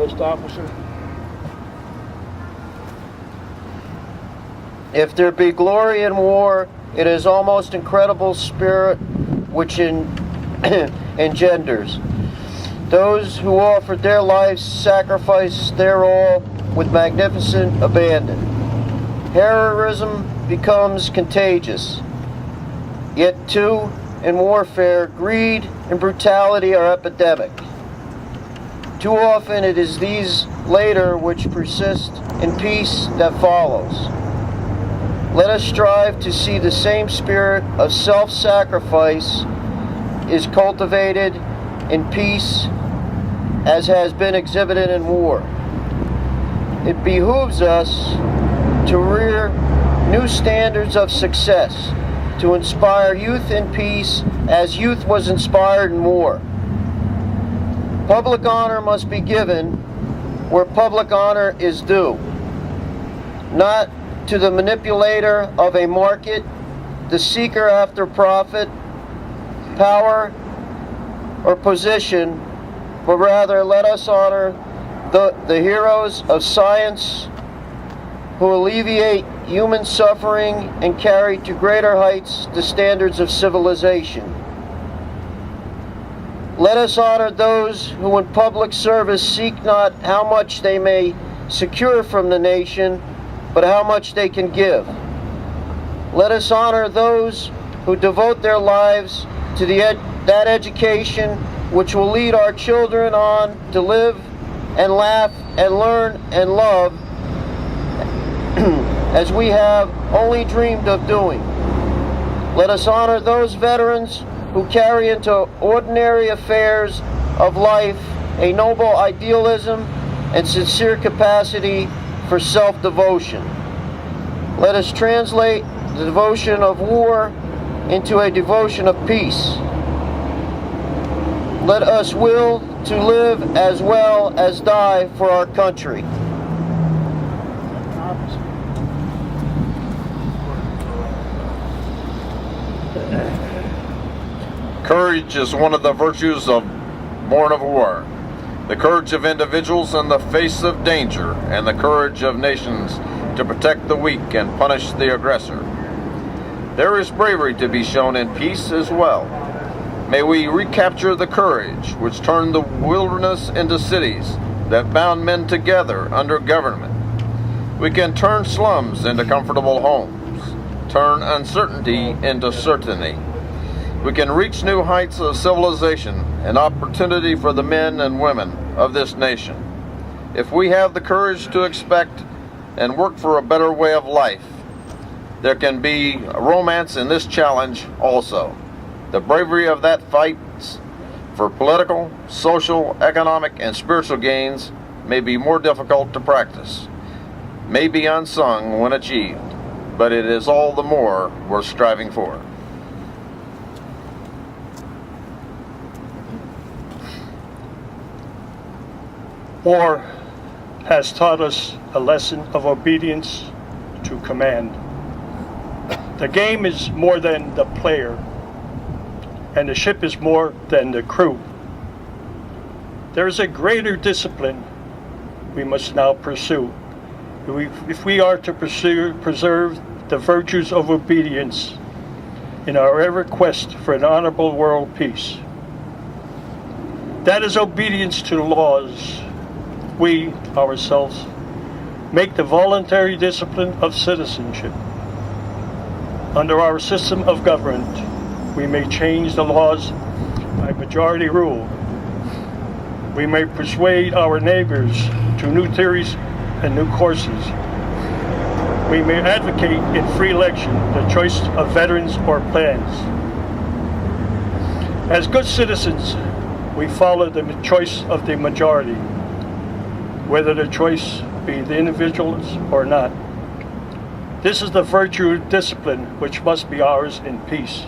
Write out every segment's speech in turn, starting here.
Post officer. If there be glory in war, it is almost incredible spirit which engenders. Those who offered their lives sacrificed their all with magnificent abandon. Heroism becomes contagious. Yet too, in warfare, greed and brutality are epidemic. Too often it is these later which persist in peace that follows. Let us strive to see the same spirit of self-sacrifice is cultivated in peace as has been exhibited in war. It behooves us to rear new standards of success, to inspire youth in peace as youth was inspired in war. Public honor must be given where public honor is due, not to the manipulator of a market, the seeker after profit, power, or position, but rather let us honor the heroes of science who alleviate human suffering and carry to greater heights the standards of civilization. Let us honor those who in public service seek not how much they may secure from the nation, but how much they can give. Let us honor those who devote their lives to that education which will lead our children on to live and laugh and learn and love as we have only dreamed of doing. Let us honor those veterans who carry into ordinary affairs of life a noble idealism and sincere capacity for self-devotion. Let us translate the devotion of war into a devotion of peace. Let us will to live as well as die for our country. Courage is one of the virtues born of war. The courage of individuals in the face of danger, and the courage of nations to protect the weak and punish the aggressor. There is bravery to be shown in peace as well. May we recapture the courage which turned the wilderness into cities, that bound men together under government. We can turn slums into comfortable homes, turn uncertainty into certainty. We can reach new heights of civilization and opportunity for the men and women of this nation. If we have the courage to expect and work for a better way of life, there can be romance in this challenge also. The bravery of that fight for political, social, economic, and spiritual gains may be more difficult to practice, may be unsung when achieved, but it is all the more worth striving for. War has taught us a lesson of obedience to command. The game is more than the player, and the ship is more than the crew. There is a greater discipline we must now pursue if we are to preserve the virtues of obedience in our ever quest for an honorable world peace. That is obedience to laws. We, ourselves, make the voluntary discipline of citizenship. Under our system of government, we may change the laws by majority rule. We may persuade our neighbors to new theories and new courses. We may advocate in free election the choice of veterans or plans. As good citizens, we follow the choice of the majority, whether the choice be the individuals or not. This is the virtue of discipline which must be ours in peace.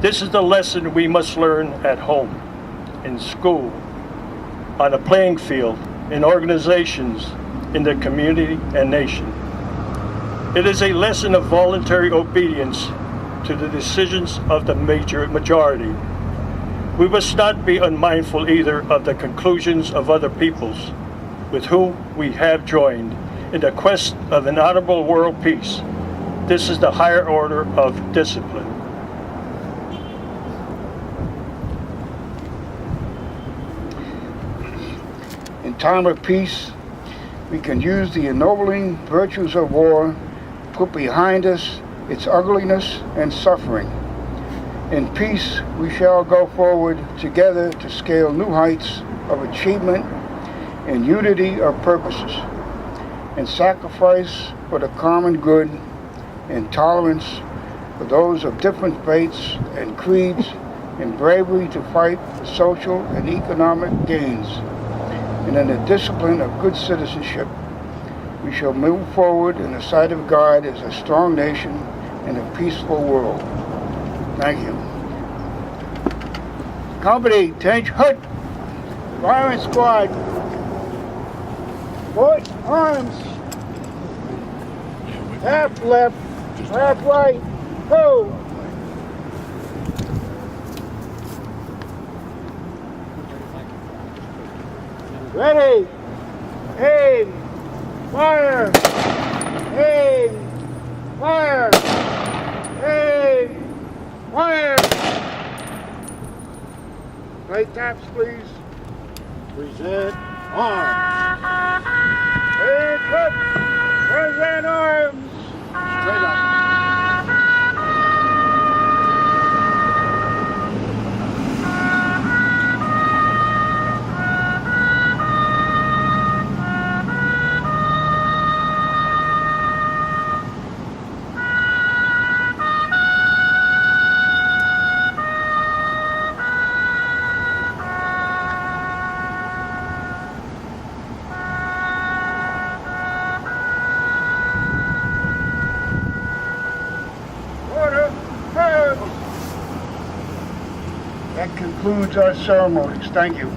This is the lesson we must learn at home, in school, on a playing field, in organizations, in the community and nation. It is a lesson of voluntary obedience to the decisions of the majority. We must not be unmindful either of the conclusions of other peoples with whom we have joined in the quest of an honorable world peace. This is the higher order of discipline. In time of peace, we can use the ennobling virtues of war, put behind us its ugliness and suffering. In peace, we shall go forward together to scale new heights of achievement in unity of purposes, in sacrifice for the common good, in tolerance for those of different faiths and creeds, in bravery to fight for social and economic gains, and in the discipline of good citizenship. We shall move forward in the sight of God as a strong nation in a peaceful world. Thank you. Company, attention, hut, firing squad. Put arms. Half left, half right, go. Ready, aim, fire, aim, fire, aim, fire. Right taps, please. Present arms. And cut. Present arms. Straight up. That concludes our ceremonies. Thank you.